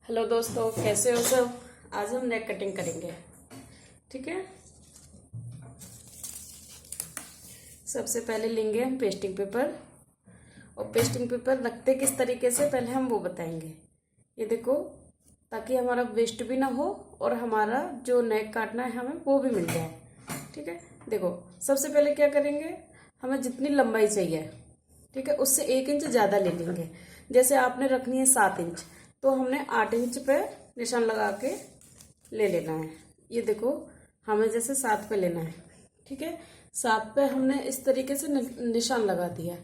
Hello दोस्तों, कैसे हो सब। आज हम नेक कटिंग करेंगे। ठीक है। सबसे पहले लेंगे हम पेस्टिंग पेपर। और पेस्टिंग पेपर रखते किस तरीके से पहले हम वो बताएंगे। ये देखो, ताकि हमारा वेस्ट भी ना हो और हमारा जो नेक काटना है हमें वो भी मिल जाए। ठीक है। देखो, सबसे पहले क्या करेंगे, हमें जितनी लंबाई चाहिए, ठीक है, उससे 1 इंच ज़्यादा ले लेंगे। जैसे आपने रखनी है 7 इंच, तो हमने 8 इंच पे निशान लगा के ले लेना है। ये देखो, हमें जैसे 7 पे लेना है। ठीक है। 7 पे हमने इस तरीके से निशान लगा दिया।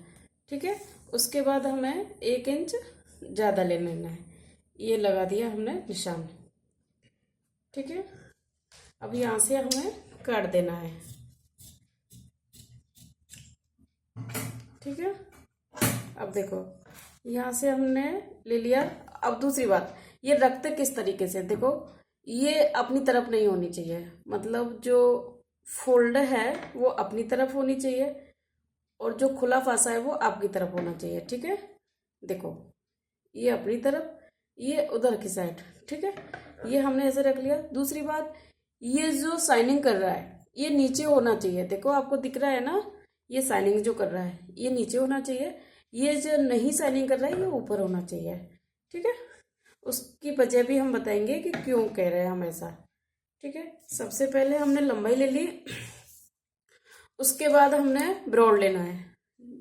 ठीक है। उसके बाद हमें 1 इंच ज़्यादा ले लेना है। ये लगा दिया हमने निशान। ठीक है। अब यहाँ से हमें काट देना है। ठीक है। अब देखो, यहाँ से हमने ले लिया। अब दूसरी बात, ये रखते किस तरीके से, देखो, ये अपनी तरफ नहीं होनी चाहिए। मतलब जो फोल्ड है वो अपनी तरफ होनी चाहिए और जो खुला फासा है वो आपकी तरफ होना चाहिए। ठीक है। देखो, ये अपनी तरफ, ये उधर की साइड। ठीक है। ये हमने ऐसे रख लिया। दूसरी बात, ये जो शाइनिंग कर रहा है ये नीचे होना चाहिए। देखो, आपको दिख रहा है ना, ये शाइनिंग जो कर रहा है ये नीचे होना चाहिए। ये जो नहीं शाइनिंग कर रहा है ये ऊपर होना चाहिए। ठीक है। उसकी वजह भी हम बताएंगे कि क्यों कह रहे हैं हम ऐसा। ठीक है। सबसे पहले हमने लंबाई ले ली। उसके बाद हमने ब्रॉड लेना है।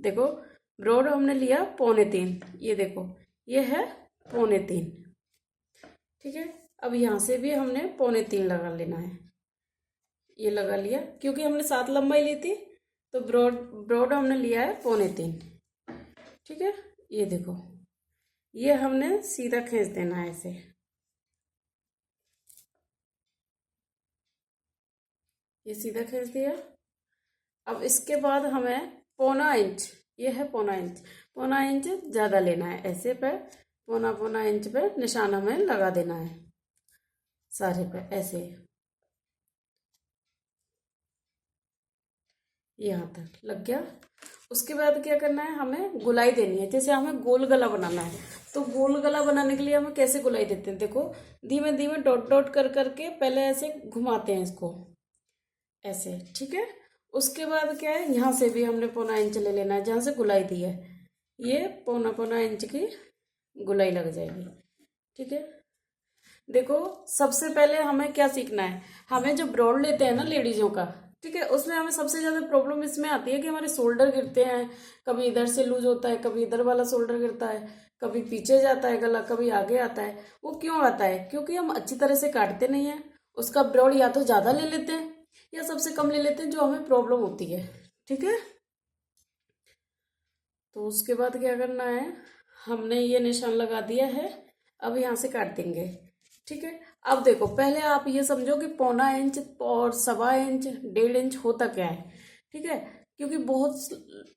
देखो, ब्रॉड हमने लिया 3.25। ये देखो, ये है 3.25। ठीक है। अब यहाँ से भी हमने 3.25 लगा लेना है। ये लगा लिया, क्योंकि हमने 7 लंबाई ली थी, तो ब्रॉड ब्रॉड हमने लिया है 3.25। ठीक है। ये देखो, ये हमने सीधा खींच देना है ऐसे। ये सीधा खींच दिया। अब इसके बाद हमें 0.25 इंच, ये है 0.25 इंच, 0.25 इंच ज़्यादा लेना है। ऐसे पे पौना पौना इंच पे निशान हमें लगा देना है सारे पे ऐसे, यहाँ तक लग गया। उसके बाद क्या करना है, हमें गुलाई देनी है। जैसे हमें गोल गला बनाना है, तो गोल गला बनाने के लिए हमें कैसे गुलाई देते हैं, देखो, धीमे धीमे डॉट डॉट कर करके पहले ऐसे घुमाते हैं इसको ऐसे। ठीक है। उसके बाद क्या है, यहाँ से भी हमने 0.25 इंच ले लेना है। जहाँ से गुलाई दी है ये पौना पौना इंच की गुलाई लग जाएगी। ठीक है। देखो, सबसे पहले हमें क्या सीखना है, हमें जो ब्रॉड लेते हैं ना लेडीजों का, ठीक है, उसमें हमें सबसे ज्यादा प्रॉब्लम इसमें आती है कि हमारे शोल्डर गिरते हैं। कभी इधर से लूज होता है, कभी इधर वाला शोल्डर गिरता है, कभी पीछे जाता है गला, कभी आगे आता है। वो क्यों आता है, क्योंकि हम अच्छी तरह से काटते नहीं है। उसका ब्रॉड या तो ज्यादा ले लेते हैं या सबसे कम ले लेते हैं, जो हमें प्रॉब्लम होती है। ठीक है। तो उसके बाद क्या करना है, हमने ये निशान लगा दिया है। अब यहाँ से काट देंगे। ठीक है। अब देखो, पहले आप ये समझो कि 0.25 इंच और 1.25 इंच 1.5 इंच होता क्या है। ठीक है। क्योंकि बहुत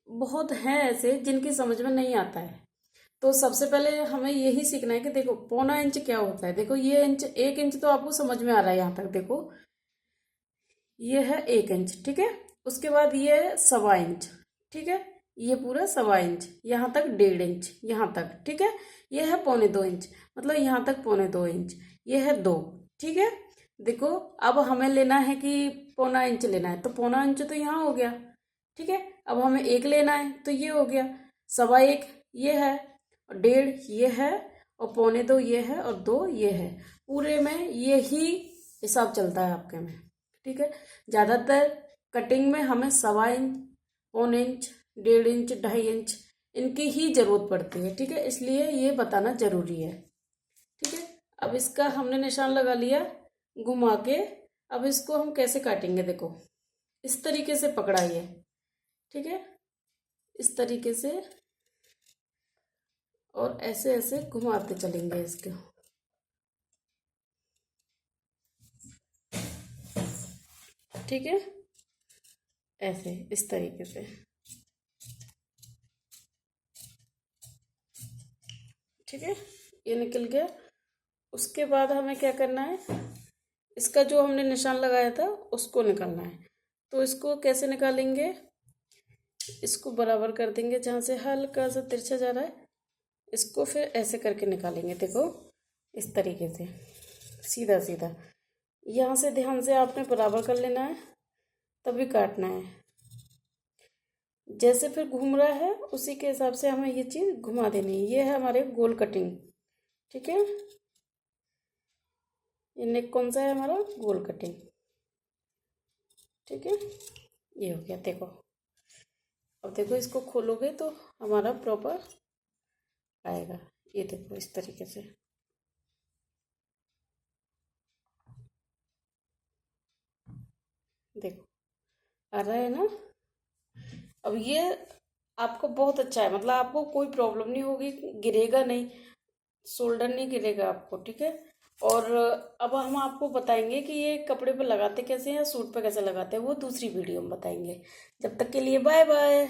बहुत हैं ऐसे जिनकी समझ में नहीं आता है। तो सबसे पहले हमें यही सीखना है कि देखो 0.25 इंच क्या होता है। देखो, ये इंच 1 इंच तो आपको समझ में आ रहा है यहाँ तक। देखो, ये है 1 इंच। ठीक है। उसके बाद ये है 1.25 इंच। ठीक है। ये पूरा 1.25 इंच, यहाँ तक 1.5 इंच, यहाँ तक। ठीक है। ये है 0.25 इंच, मतलब यहाँ तक 0.25 इंच। ये है 2। ठीक है। देखो, अब हमें लेना है कि 0.25 इंच लेना है, तो 0.25 इंच तो यहाँ हो गया। ठीक है। अब हमें 1 लेना है, तो ये हो गया 1.25 ये है, और 1.5 ये है, और 0.25 ये है, और 2 ये है। पूरे में यही हिसाब चलता है आपके में। ठीक है। ज्यादातर कटिंग में हमें 1.25 इंच, 0.25 इंच, 1.5 इंच, 2.5 इंच इनकी ही जरूरत पड़ती है। ठीक है। इसलिए ये बताना जरूरी है। ठीक है। अब इसका हमने निशान लगा लिया घुमा के। अब इसको हम कैसे काटेंगे, देखो, इस तरीके से पकड़ाइए। ठीक है। इस तरीके से, और ऐसे ऐसे घुमाते चलेंगे इसको। ठीक है। ऐसे इस तरीके से। ठीक है। ये निकल गया। उसके बाद हमें क्या करना है, इसका जो हमने निशान लगाया था उसको निकालना है। तो इसको कैसे निकालेंगे, इसको बराबर कर देंगे जहाँ से हल्का सा तिरछा जा रहा है, इसको फिर ऐसे करके निकालेंगे। देखो, इस तरीके से सीधा सीधा। यहाँ से ध्यान से आपने बराबर कर लेना है, तभी काटना है। जैसे फिर घूम रहा है उसी के हिसाब से हमें ये चीज़ घुमा देनी है। ये है हमारे गोल कटिंग, ठीक है। ये नेक कौन सा है हमारा? गोल कटिंग, ठीक है। ये हो गया, देखो। अब देखो इसको खोलोगे तो हमारा प्रॉपर आएगा। ये देखो इस तरीके से। देखो आ रहा है ना। अब ये आपको बहुत अच्छा है, मतलब आपको कोई प्रॉब्लम नहीं होगी, गिरेगा नहीं, शोल्डर नहीं गिरेगा आपको, ठीक है। और अब हम आपको बताएंगे कि ये कपड़े पे लगाते कैसे हैं, सूट पे कैसे लगाते हैं, वो दूसरी वीडियो में बताएंगे। जब तक के लिए बाय बाय।